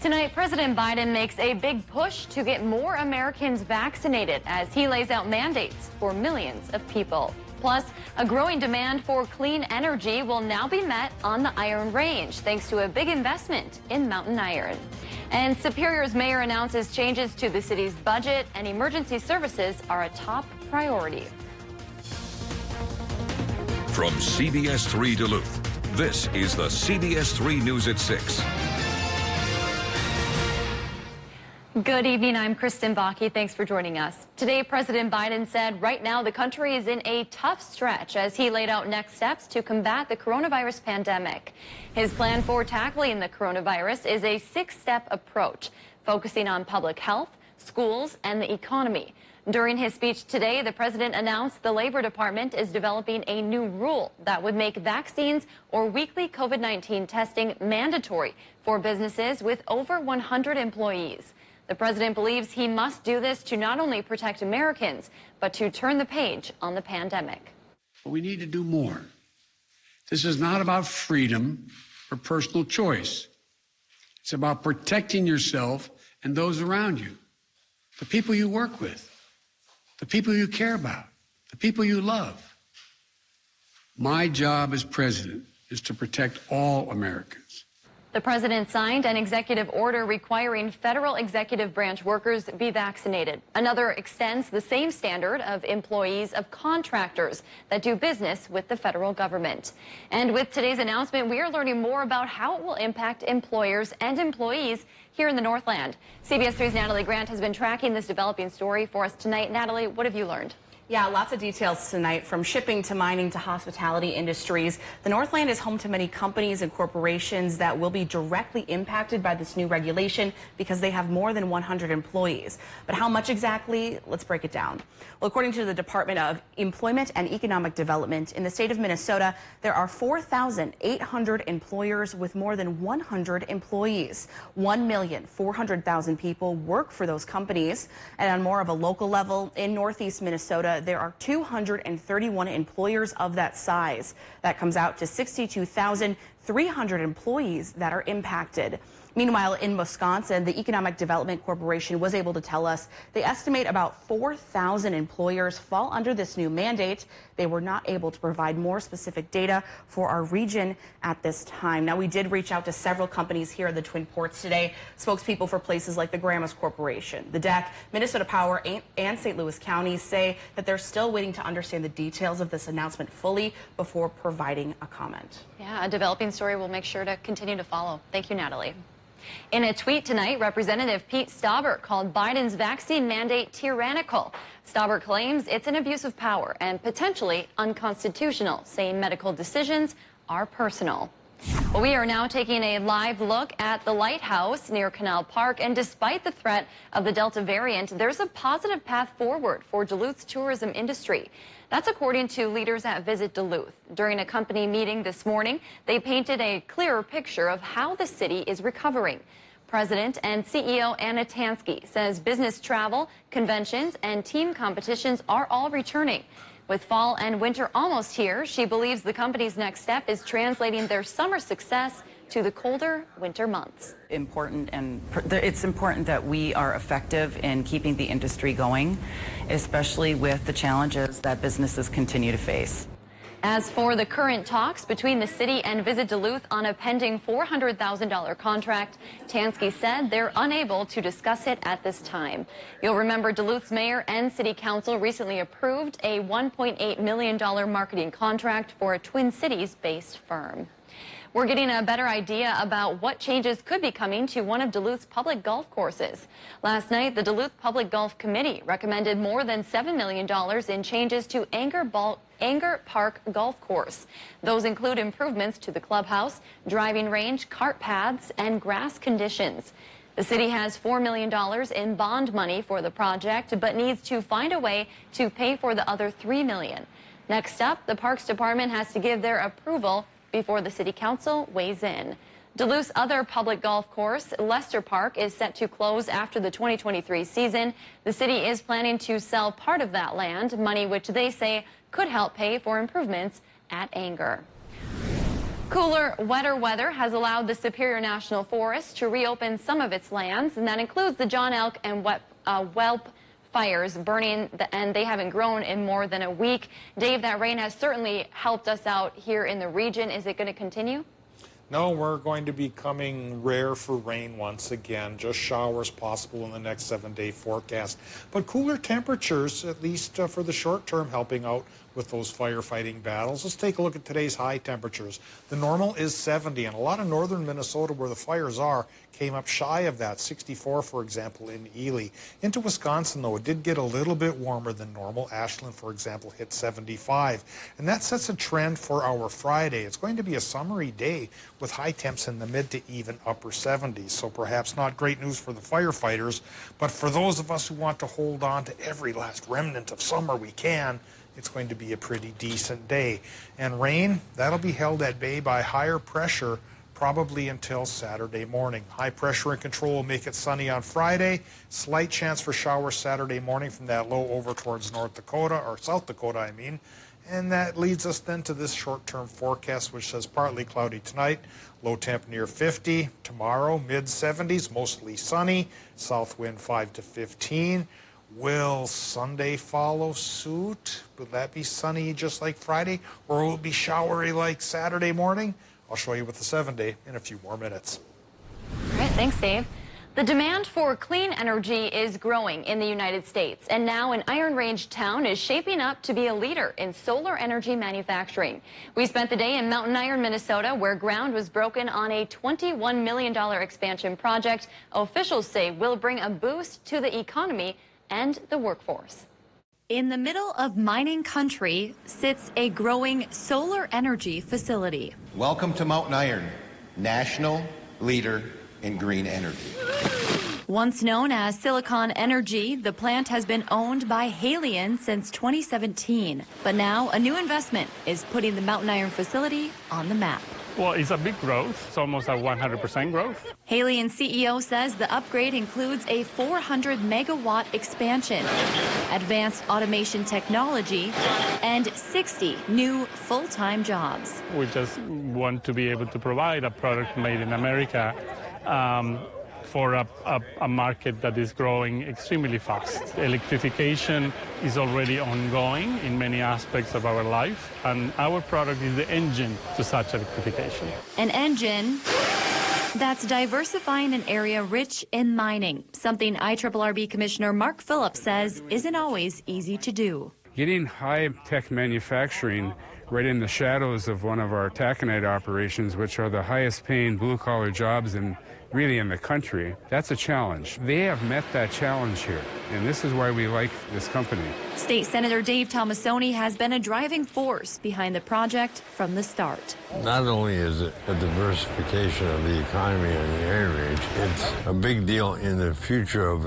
Tonight, President Biden makes a big push to get more Americans vaccinated as he lays out mandates for millions of people. Plus, a growing demand for clean energy will now be met on the Iron Range thanks to a big investment in mountain iron. And Superior's mayor announces changes to the city's budget, and emergency services are a top priority. From CBS 3 Duluth, this is the CBS 3 News at 6. Good evening, I'm Kristen Bakke. Thanks for joining us. Today, President Biden said right now the country is in a tough stretch as he laid out next steps to combat the coronavirus pandemic. His plan for tackling the coronavirus is a 6-step approach, focusing on public health, schools, and the economy. During his speech today, the president announced the Labor Department is developing a new rule that would make vaccines or weekly COVID-19 testing mandatory for businesses with over 100 employees. The president believes he must do this to not only protect Americans, but to turn the page on the pandemic. We need to do more. This is not about freedom or personal choice. It's about protecting yourself and those around you, the people you work with, the people you care about, the people you love. My job as president is to protect all Americans. The president signed an executive order requiring federal executive branch workers be vaccinated. Another extends the same standard of employees of contractors that do business with the federal government. And with today's announcement, we are learning more about how it will impact employers and employees here in the Northland. CBS 3's Natalie Grant has been tracking this developing story for us tonight. Natalie, what have you learned? Yeah, lots of details tonight, from shipping to mining to hospitality industries. The Northland is home to many companies and corporations that will be directly impacted by this new regulation because they have more than 100 employees. But how much exactly? Let's break it down. Well, according to the Department of Employment and Economic Development in the state of Minnesota, there are 4,800 employers with more than 100 employees. 1,400,000 people work for those companies. And on more of a local level, in Northeast Minnesota, there are 231 employers of that size. That comes out to 62,300 employees that are impacted. Meanwhile, in Wisconsin, the Economic Development Corporation was able to tell us they estimate about 4,000 employers fall under this new mandate. They were not able to provide more specific data for our region at this time. Now, we did reach out to several companies here at the Twin Ports today. Spokespeople for places like the Grandma's Corporation, the DEC, Minnesota Power, and St. Louis counties say that they're still waiting to understand the details of this announcement fully before providing a comment. Yeah, a developing story we'll make sure to continue to follow. Thank you, Natalie. In a tweet tonight, Representative Pete Staubert called Biden's vaccine mandate tyrannical. Staubert claims it's an abuse of power and potentially unconstitutional, saying medical decisions are personal. Well, we are now taking a live look at the lighthouse near Canal Park, and despite the threat of the Delta variant, there's a positive path forward for Duluth's tourism industry. That's according to leaders at Visit Duluth. During a company meeting this morning, they painted a clearer picture of how the city is recovering. President and CEO Anna Tansky says business travel, conventions, and team competitions are all returning. With fall and winter almost here, she believes the company's next step is translating their summer success to the colder winter months. It's important that we are effective in keeping the industry going, especially with the challenges that businesses continue to face. As for the current talks between the city and Visit Duluth on a pending $400,000 contract, Tansky said they're unable to discuss it at this time. You'll remember Duluth's mayor and city council recently approved a $1.8 million marketing contract for a Twin Cities-based firm. We're getting a better idea about what changes could be coming to one of Duluth's public golf courses. Last night, the Duluth Public Golf Committee recommended more than $7 million in changes to Anger Park Golf Course. Those include improvements to the clubhouse, driving range, cart paths, and grass conditions. The city has $4 million in bond money for the project, but needs to find a way to pay for the other $3 million. Next up, the Parks Department has to give their approval before the city council weighs in. Duluth's other public golf course, Lester Park, is set to close after the 2023 season. The city is planning to sell part of that land, money which they say could help pay for improvements at Anger. Cooler, wetter weather has allowed the Superior National Forest to reopen some of its lands, and that includes the John Elk and Whelp fires burning, and they haven't grown in more than a week. Dave, that rain has certainly helped us out here in the region. Is it going to continue? No, we're going to be coming rare for rain once again. Just showers possible in the next 7-day forecast. But cooler temperatures, at least for the short term, helping out with those firefighting battles. Let's take a look at today's high temperatures. The normal is 70, and a lot of northern Minnesota where the fires are came up shy of that, 64, for example, in Ely. Into Wisconsin, though, it did get a little bit warmer than normal. Ashland, for example, hit 75. And that sets a trend for our Friday. It's going to be a summery day with high temps in the mid to even upper 70s. So perhaps not great news for the firefighters, but for those of us who want to hold on to every last remnant of summer we can, it's going to be a pretty decent day. And rain, that'll be held at bay by higher pressure probably until Saturday morning. High pressure and control will make it sunny on Friday. Slight chance for showers Saturday morning from that low over towards North Dakota, or South Dakota, I mean. And that leads us then to this short-term forecast, which says partly cloudy tonight, low temp near 50. Tomorrow, mid-70s, mostly sunny, south wind 5 to 15. Will Sunday follow suit? Will that be sunny just like Friday, or will it be showery like Saturday morning? I'll show you with the 7-day in a few more minutes. All right, thanks, Dave. The demand for clean energy is growing in the United States, and now an Iron Range town is shaping up to be a leader in solar energy manufacturing. We spent the day in Mountain Iron, Minnesota, where ground was broken on a $21 million expansion project officials say will bring a boost to the economy and the workforce. In the middle of mining country sits a growing solar energy facility. Welcome to Mountain Iron, national leader in green energy. Once known as Silicon Energy, the plant has been owned by Halion since 2017. But now a new investment is putting the Mountain Iron facility on the map. Well, it's a big growth. It's almost a 100% growth. Halion CEO says the upgrade includes a 400 megawatt expansion, advanced automation technology, and 60 new full-time jobs. We just want to be able to provide a product made in America for a market that is growing extremely fast. Electrification is already ongoing in many aspects of our life, and our product is the engine to such electrification. An engine that's diversifying an area rich in mining, something IRRB Commissioner Mark Phillips says isn't always easy to do. Getting high-tech manufacturing right in the shadows of one of our taconite operations, which are the highest-paying blue-collar jobs really in the country, that's a challenge. They have met that challenge here, and this is why we like this company. State Senator Dave Tomassoni has been a driving force behind the project from the start. Not only is it a diversification of the economy on the Iron Range, it's a big deal in the future of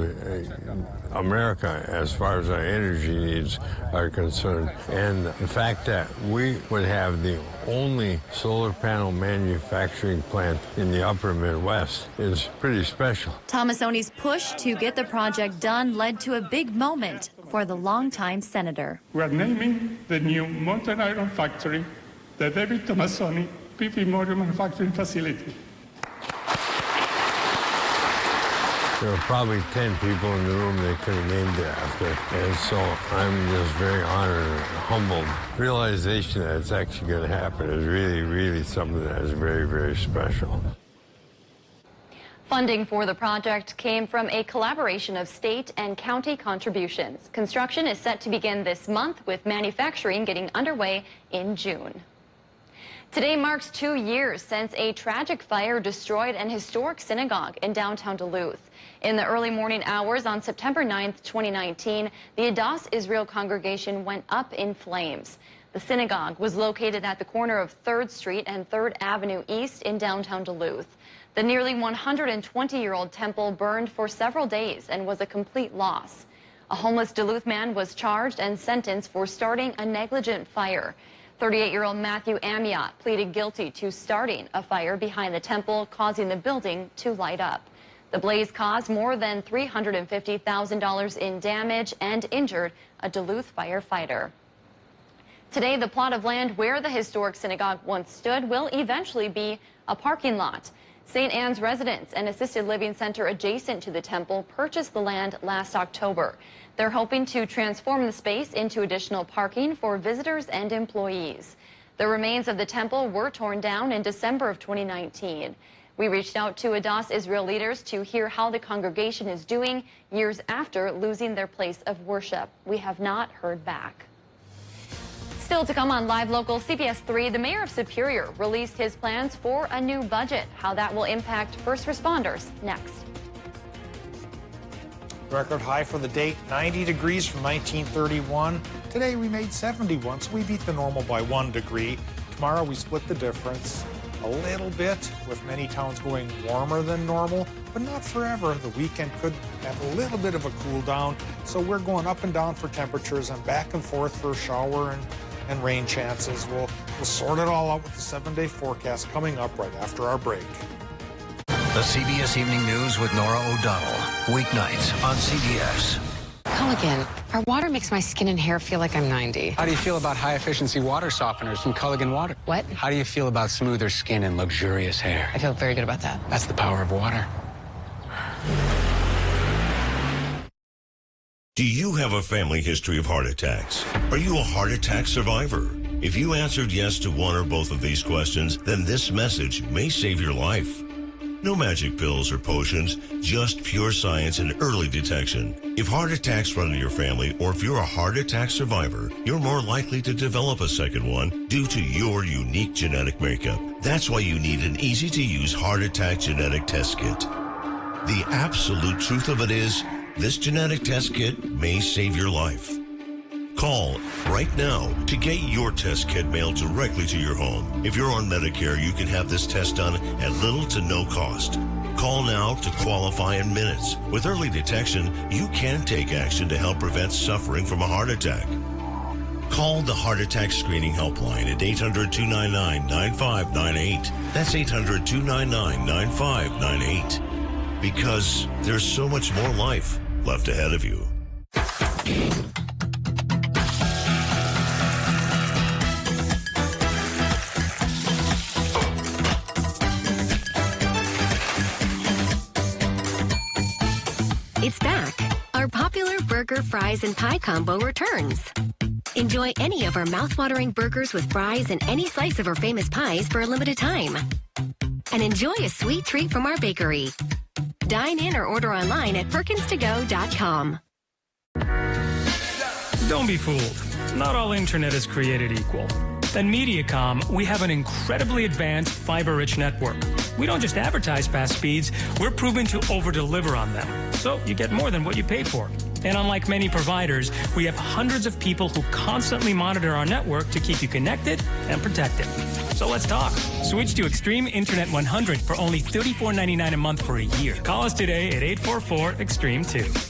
America as far as our energy needs are concerned. And the fact that we would have the only solar panel manufacturing plant in the upper Midwest is pretty special. Tomassoni's push to get the project done led to a big moment for the longtime senator. We are naming the new Mountain Iron factory the David Tomassoni PV module manufacturing facility. There were probably 10 people in the room they could have named it after. And so I'm just very honored and humbled. Realization that it's actually going to happen is really, really something that is very, very special. Funding for the project came from a collaboration of state and county contributions. Construction is set to begin this month, with manufacturing getting underway in June. Today marks 2 years since a tragic fire destroyed an historic synagogue in downtown Duluth. In the early morning hours on September 9th, 2019, the Adas Israel congregation went up in flames. The synagogue was located at the corner of 3rd Street and 3rd Avenue East in downtown Duluth. The nearly 120-year-old temple burned for several days and was a complete loss. A homeless Duluth man was charged and sentenced for starting a negligent fire. 38-year-old Matthew Amiot pleaded guilty to starting a fire behind the temple, causing the building to light up. The blaze caused more than $350,000 in damage and injured a Duluth firefighter. Today, the plot of land where the historic synagogue once stood will eventually be a parking lot. St. Anne's residents, an assisted living center adjacent to the temple, purchased the land last October. They're hoping to transform the space into additional parking for visitors and employees. The remains of the temple were torn down in December of 2019. We reached out to Adas Israel leaders to hear how the congregation is doing years after losing their place of worship. We have not heard back. Still to come on Live Local CBS 3, the mayor of Superior released his plans for a new budget. How that will impact first responders next. Record high for the date, 90 degrees from 1931. Today we made 71, so we beat the normal by 1 degree. Tomorrow we split the difference a little bit, with many towns going warmer than normal, but not forever. The weekend could have a little bit of a cool down, so we're going up and down for temperatures and back and forth for shower and rain chances. We'll sort it all out with the 7-day forecast coming up right after our break. The CBS Evening News with Nora O'Donnell. Weeknights on CBS. Culligan. Our water makes my skin and hair feel like I'm 90. How do you feel about high-efficiency water softeners from Culligan Water? What? How do you feel about smoother skin and luxurious hair? I feel very good about that. That's the power of water. Do you have a family history of heart attacks? Are you a heart attack survivor? If you answered yes to one or both of these questions, then this message may save your life. No magic pills or potions, just pure science and early detection. If heart attacks run in your family, or if you're a heart attack survivor, you're more likely to develop a second one due to your unique genetic makeup. That's why you need an easy-to-use heart attack genetic test kit. The absolute truth of it is, this genetic test kit may save your life. Call right now to get your test kit mailed directly to your home. If you're on Medicare, you can have this test done at little to no cost. Call now to qualify in minutes. With early detection, you can take action to help prevent suffering from a heart attack. Call the Heart Attack Screening Helpline at 800-299-9598. That's 800-299-9598. Because there's so much more life left ahead of you. It's back. Our popular burger, fries, and pie combo returns. Enjoy any of our mouthwatering burgers with fries and any slice of our famous pies for a limited time. And enjoy a sweet treat from our bakery. Dine in or order online at perkinstogo.com. Don't be fooled. Not all internet is created equal. At Mediacom, we have an incredibly advanced fiber-rich network. We don't just advertise fast speeds, we're proven to over-deliver on them. So you get more than what you pay for. And unlike many providers, we have hundreds of people who constantly monitor our network to keep you connected and protected. So let's talk. Switch to Extreme Internet 100 for only $34.99 a month for a year. Call us today at 844-EXTREME2.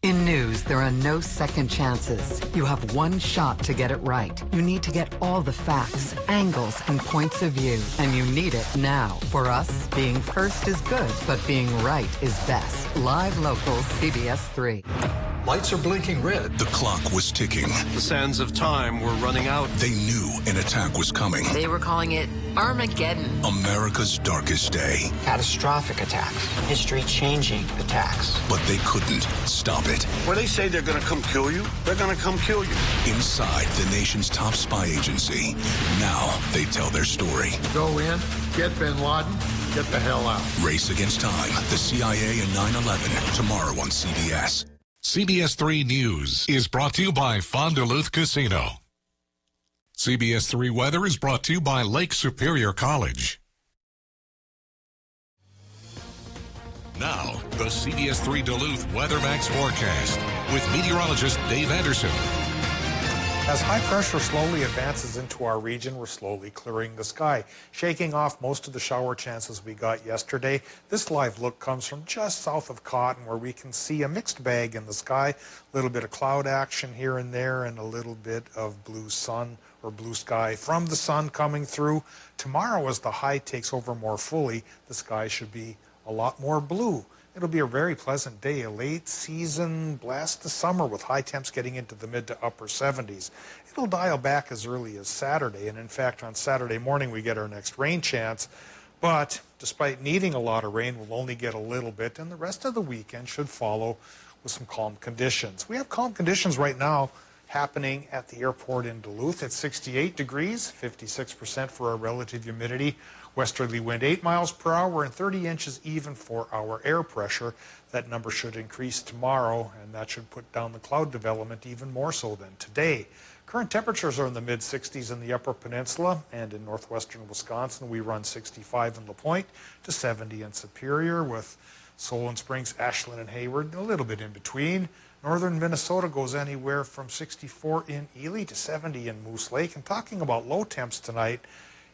In news, there are no second chances. You have one shot to get it right. You need to get all the facts, angles, and points of view. And you need it now. For us, being first is good, but being right is best. Live Local CBS 3. Lights are blinking red. The clock was ticking. The sands of time were running out. They knew an attack was coming. They were calling it Armageddon. America's darkest day. Catastrophic attacks. History-changing attacks. But they couldn't stop it. When they say they're going to come kill you, they're going to come kill you. Inside the nation's top spy agency, now they tell their story. Go in, get bin Laden, get the hell out. Race Against Time, the CIA and 9/11, tomorrow on CBS. CBS 3 News is brought to you by Fond du Luth Casino. CBS 3 Weather is brought to you by Lake Superior College. Now, the CBS 3 Duluth Weather Max forecast with meteorologist Dave Anderson. As high pressure slowly advances into our region, we're slowly clearing the sky, shaking off most of the shower chances we got yesterday. This live look comes from just south of Cotton, where we can see a mixed bag in the sky, a little bit of cloud action here and there, and a little bit of blue sun or blue sky from the sun coming through. Tomorrow, as the high takes over more fully, the sky should be a lot more blue. It'll be a very pleasant day, a late season blast of summer with high temps getting into the mid to upper 70s. It'll dial back as early as Saturday, and in fact on Saturday morning we get our next rain chance. But despite needing a lot of rain, we'll only get a little bit, and the rest of the weekend should follow with some calm conditions. We have calm conditions right now happening at the airport in Duluth. It's 68 degrees, 56% for our relative humidity, westerly wind 8 miles per hour, and 30 inches even for our air pressure. That number should increase tomorrow, and that should put down the cloud development even more so than today. Current temperatures are in the mid-60s in the Upper Peninsula, and in northwestern Wisconsin we run 65 in LaPointe to 70 in Superior, with Solon Springs, Ashland, and Hayward a little bit in between. Northern Minnesota goes anywhere from 64 in Ely to 70 in Moose Lake. And talking about low temps tonight,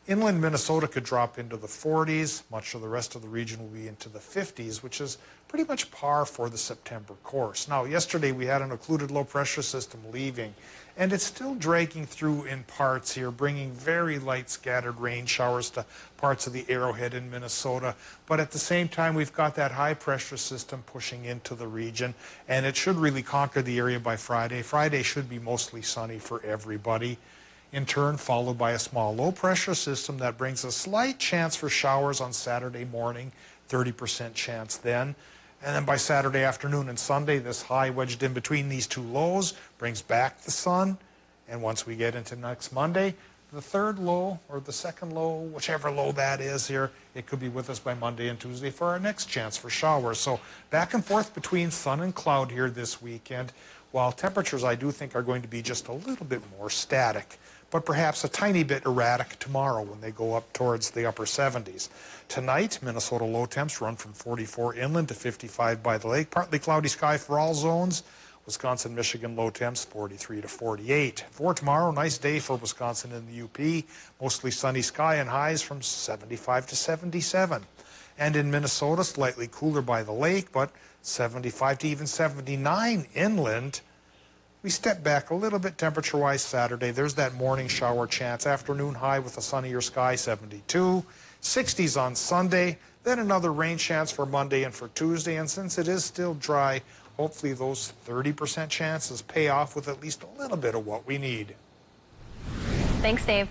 inland Minnesota could drop into the 40s. Much of the rest of the region will be into the 50s, which is pretty much par for the September course. Now, yesterday we had an occluded low pressure system leaving, and it's still dragging through in parts here, bringing very light scattered rain showers to parts of the Arrowhead in Minnesota. But at the same time, we've got that high pressure system pushing into the region, and it should really conquer the area by Friday. Friday should be mostly sunny for everybody. In turn, followed by a small low pressure system that brings a slight chance for showers on Saturday morning, 30% chance then. And then by Saturday afternoon and Sunday, this high wedged in between these two lows brings back the sun. And once we get into next Monday, the third low or the second low, whichever low that is here, it could be with us by Monday and Tuesday for our next chance for showers. So back and forth between sun and cloud here this weekend, while temperatures I do think are going to be just a little bit more static, but perhaps a tiny bit erratic tomorrow when they go up towards the upper 70s. Tonight, Minnesota low temps run from 44 inland to 55 by the lake. Partly cloudy sky for all zones. Wisconsin, Michigan low temps 43 to 48. For tomorrow, nice day for Wisconsin and the UP. Mostly sunny sky and highs from 75 to 77. And in Minnesota, slightly cooler by the lake, but 75 to even 79 inland. We step back a little bit temperature-wise Saturday. There's that morning shower chance. Afternoon high with a sunnier sky, 72. 60s on Sunday. Then another rain chance for Monday and for Tuesday. And since it is still dry, hopefully those 30% chances pay off with at least a little bit of what we need. Thanks, Dave.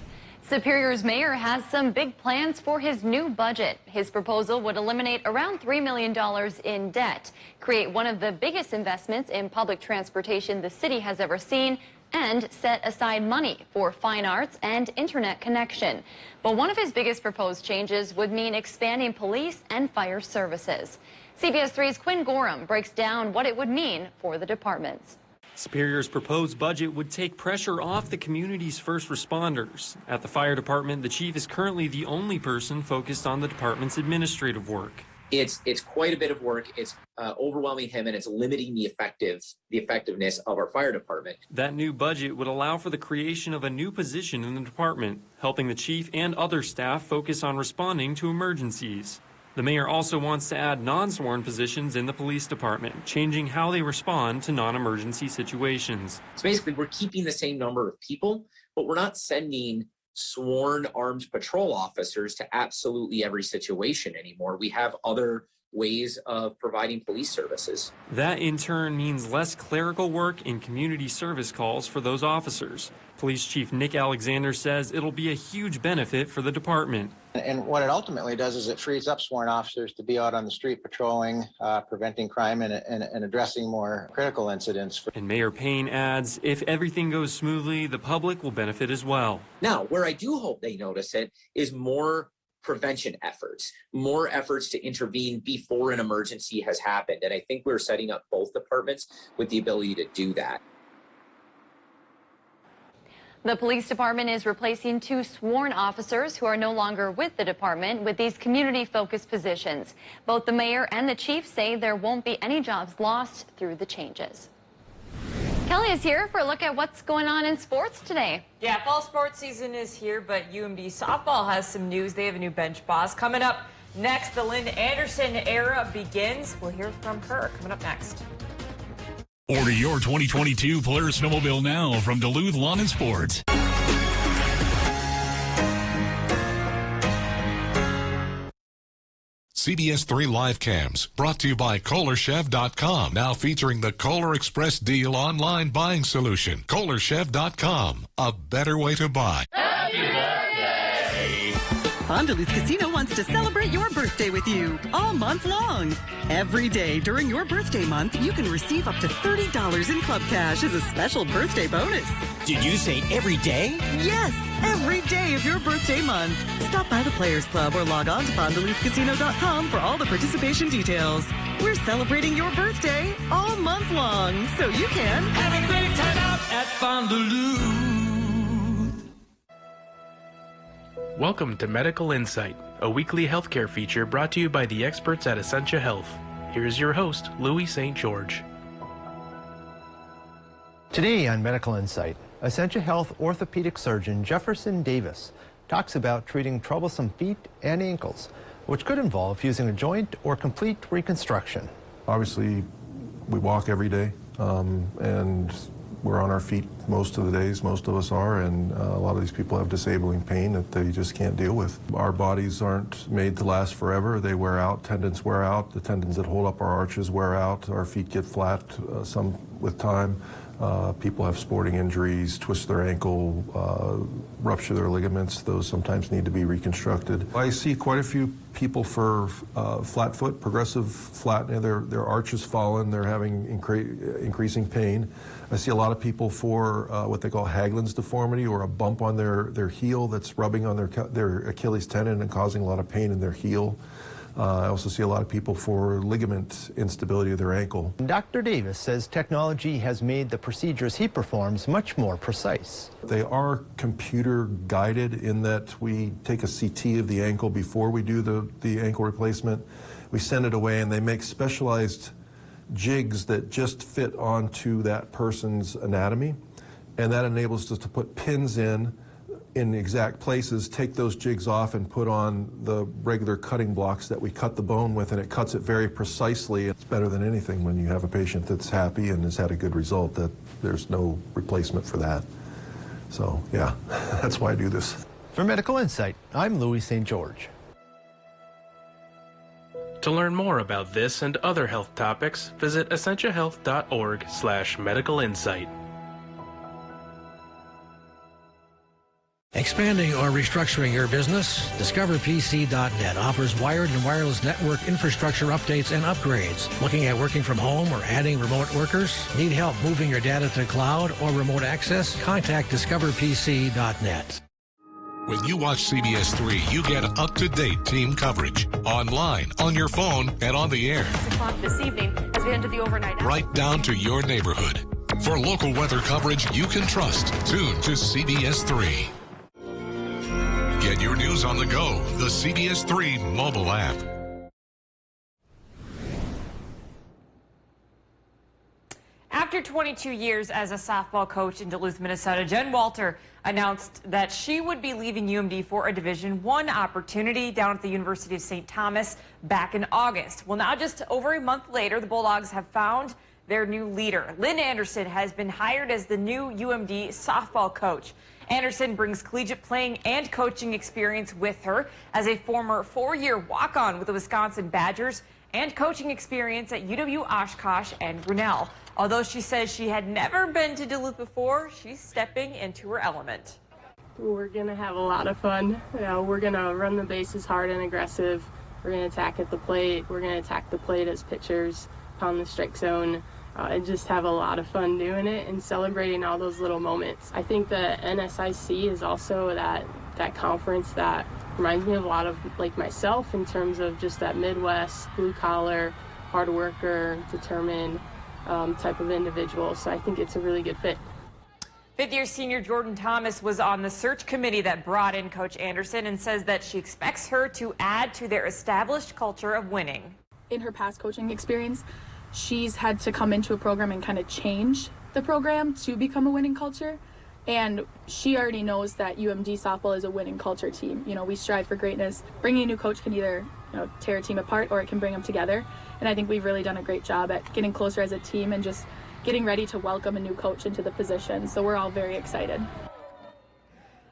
Superior's mayor has some big plans for his new budget. His proposal would eliminate around $3 million in debt, create one of the biggest investments in public transportation the city has ever seen, and set aside money for fine arts and internet connection. But one of his biggest proposed changes would mean expanding police and fire services. CBS 3's Quinn Gorham breaks down what it would mean for the departments. Superior's proposed budget would take pressure off the community's first responders. At the fire department, the chief is currently the only person focused on the department's administrative work. It's quite a bit of work. It's overwhelming him, and it's limiting the effectiveness of our fire department. That new budget would allow for the creation of a new position in the department, helping the chief and other staff focus on responding to emergencies. The mayor also wants to add non-sworn positions in the police department, changing how they respond to non-emergency situations. So basically, we're keeping the same number of people, but we're not sending sworn armed patrol officers to absolutely every situation anymore. We have other ways of providing police services. That in turn means less clerical work and community service calls for those officers. Police Chief Nick Alexander says it'll be a huge benefit for the department. And what it ultimately does is it frees up sworn officers to be out on the street patrolling, preventing crime, and addressing more critical incidents. And Mayor Payne adds, if everything goes smoothly, the public will benefit as well. Now, where I do hope they notice it is more prevention efforts, more efforts to intervene before an emergency has happened. And I think we're setting up both departments with the ability to do that. The police department is replacing 2 sworn officers who are no longer with the department with these community-focused positions. Both the mayor and the chief say there won't be any jobs lost through the changes. Kelly is here for a look at what's going on in sports today. Yeah, fall sports season is here, but UMD softball has some news. They have a new bench boss. Coming up next, the Lynn Anderson era begins. We'll hear from her coming up next. Order your 2022 Polaris snowmobile now from Duluth Lawn and Sports. CBS 3 Live Cams, brought to you by KohlerChef.com, now featuring the Kohler Express Deal online buying solution. KohlerChef.com, a better way to buy. Happy birthday! Duluth Casino wants to celebrate your birthday with you all month long. Every day during your birthday month, you can receive up to $30 in club cash as a special birthday bonus. Did you say every day? Yes, every day of your birthday month. Stop by the Players Club or log on to FondDuluthCasino.com for all the participation details. We're celebrating your birthday all month long, so you can have a great time out at Fond du Lac. Welcome to Medical Insight, a weekly healthcare feature brought to you by the experts at Essentia Health. Here's your host, Louis St. George. Today on Medical Insight, Essentia Health orthopedic surgeon Jefferson Davis talks about treating troublesome feet and ankles, which could involve using a joint or complete reconstruction. Obviously, we walk every day, and we're on our feet most of the days, most of us are, and a lot of these people have disabling pain that they just can't deal with. Our bodies aren't made to last forever. They wear out, tendons wear out, the tendons that hold up our arches wear out, our feet get flat, some with time. People have sporting injuries, twist their ankle, rupture their ligaments. Those sometimes need to be reconstructed. I see quite a few people for flat foot, progressive flat, their arch has fallen, they're having increasing pain. I see a lot of people for what they call Haglund's deformity, or a bump on their heel that's rubbing on their Achilles tendon and causing a lot of pain in their heel. I also see a lot of people for ligament instability of their ankle. Dr. Davis says technology has made the procedures he performs much more precise. They are computer guided in that we take a CT of the ankle before we do the ankle replacement. We send it away and they make specialized jigs that just fit onto that person's anatomy, and that enables us to put pins in exact places, take those jigs off and put on the regular cutting blocks that we cut the bone with, and it cuts it very precisely. It's better than anything when you have a patient that's happy and has had a good result, that there's no replacement for that. So yeah, that's why I do this. For Medical Insight, I'm Louis St. George. To learn more about this and other health topics, visit essentiahealth.org/medical insight. Expanding or restructuring your business? DiscoverPC.net offers wired and wireless network infrastructure updates and upgrades. Looking at working from home or adding remote workers? Need help moving your data to the cloud or remote access? Contact DiscoverPC.net. When you watch CBS 3, you get up-to-date team coverage. Online, on your phone, and on the air. 6 o'clock this evening as we enter the overnight. Right down to your neighborhood. For local weather coverage you can trust, tune to CBS 3. Get your news on the go, the CBS 3 mobile app. After 22 years as a softball coach in Duluth, Minnesota, Jen Walter announced that she would be leaving UMD for a Division I opportunity down at the University of St. Thomas back in August. Well, now just over a month later, the Bulldogs have found their new leader. Lynn Anderson has been hired as the new UMD softball coach. Anderson brings collegiate playing and coaching experience with her as a former 4-year walk-on with the Wisconsin Badgers and coaching experience at UW Oshkosh and Grinnell. Although she says she had never been to Duluth before, she's stepping into her element. We're going to have a lot of fun. We're going to run the bases hard and aggressive. We're going to attack at the plate. We're going to attack the plate as pitchers, pound the strike zone, and just have a lot of fun doing it and celebrating all those little moments. I think the NSIC is also that conference that reminds me of a lot of like myself in terms of just that Midwest, blue-collar, hard worker, determined type of individual. So I think it's a really good fit. Fifth-year senior Jordan Thomas was on the search committee that brought in Coach Anderson and says that she expects her to add to their established culture of winning. In her past coaching experience, she's had to come into a program and kind of change the program to become a winning culture. And she already knows that UMD softball is a winning culture team. You know, we strive for greatness. Bringing a new coach can either, tear a team apart or it can bring them together. And I think we've really done a great job at getting closer as a team and just getting ready to welcome a new coach into the position. So we're all very excited.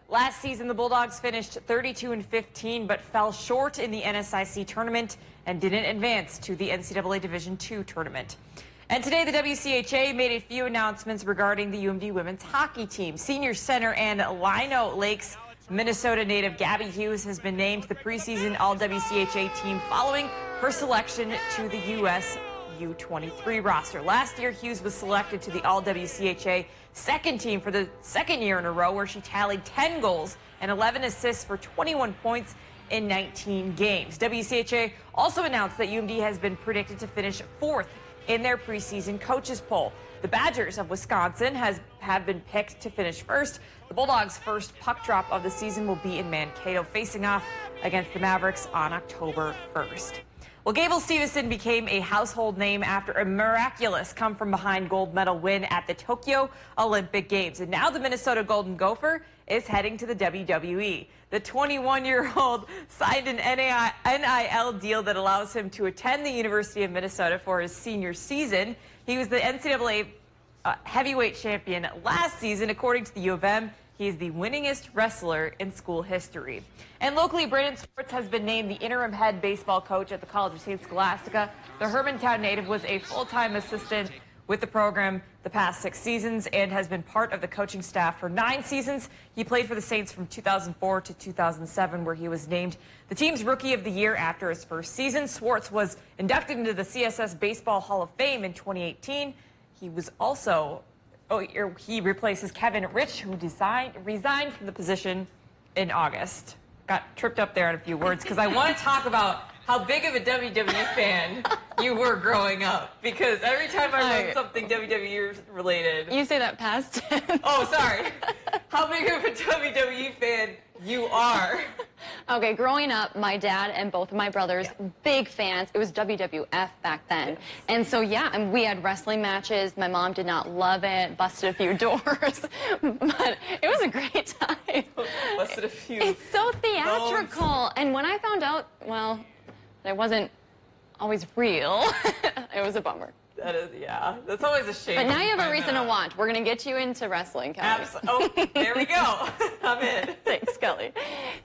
Last season, the Bulldogs finished 32-15, but fell short in the NSIC tournament and didn't advance to the NCAA Division II tournament. And today, the WCHA made a few announcements regarding the UMD women's hockey team. Senior center and Lino Lakes, Minnesota native Gabby Hughes has been named the preseason All-WCHA team following her selection to the U.S. U23 roster. Last year, Hughes was selected to the All-WCHA second team for the second year in a row, where she tallied 10 goals and 11 assists for 21 points in 19 games. WCHA also announced that UMD has been predicted to finish fourth in their preseason coaches poll. The Badgers of Wisconsin have been picked to finish first. The Bulldogs' first puck drop of the season will be in Mankato, facing off against the Mavericks on October 1st. Well, Gable Stevenson became a household name after a miraculous come-from-behind gold medal win at the Tokyo Olympic Games. And now the Minnesota Golden Gopher is heading to the WWE. The 21-year-old signed an NIL deal that allows him to attend the University of Minnesota for his senior season. He was the NCAA heavyweight champion last season. According to the U of M, he is the winningest wrestler in school history. And locally, Brandon Sports has been named the interim head baseball coach at the College of St. Scholastica. The Hermantown native was a full-time assistant with the program the past 6 seasons and has been part of the coaching staff for 9 seasons. He played for the Saints from 2004 to 2007, where he was named the team's Rookie of the Year after his first season. Swartz was inducted into the CSS Baseball Hall of Fame in 2018. He was also, he replaces Kevin Rich, who resigned from the position in August. Got tripped up there on a few words because I want to talk about how big of a WWE fan you were growing up, because every time I read something WWE related... You say that past tense. Oh, sorry. How big of a WWE fan you are. Okay, growing up, my dad and both of my brothers, big fans. It was WWF back then. Yes. And so, yeah, and we had wrestling matches. My mom did not love it, busted a few doors, but it was a great time. Busted a few. It's so theatrical. And when I found out, well, that it wasn't always real, it was a bummer. That is, yeah. That's always a shame. But now you have a reason to watch. We're going to get you into wrestling, Kelly. Oh, there we go. I'm in. Thanks, Kelly.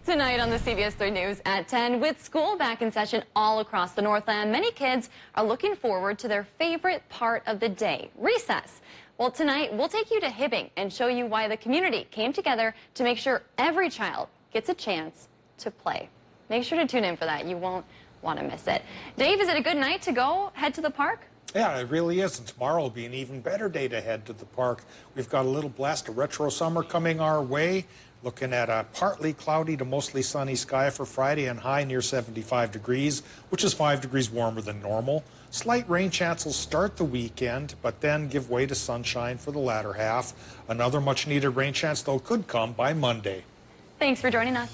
Tonight on the CBS 3 News at 10, with school back in session all across the Northland, many kids are looking forward to their favorite part of the day, recess. Well, tonight, we'll take you to Hibbing and show you why the community came together to make sure every child gets a chance to play. Make sure to tune in for that. You won't want to miss it. Dave, is it a good night to go head to the park? Yeah, it really is. And tomorrow will be an even better day to head to the park. We've got a little blast of retro summer coming our way. Looking at a partly cloudy to mostly sunny sky for Friday and high near 75 degrees, which is 5 degrees warmer than normal. Slight rain chance will start the weekend, but then give way to sunshine for the latter half. Another much needed rain chance, though, could come by Monday. Thanks for joining us.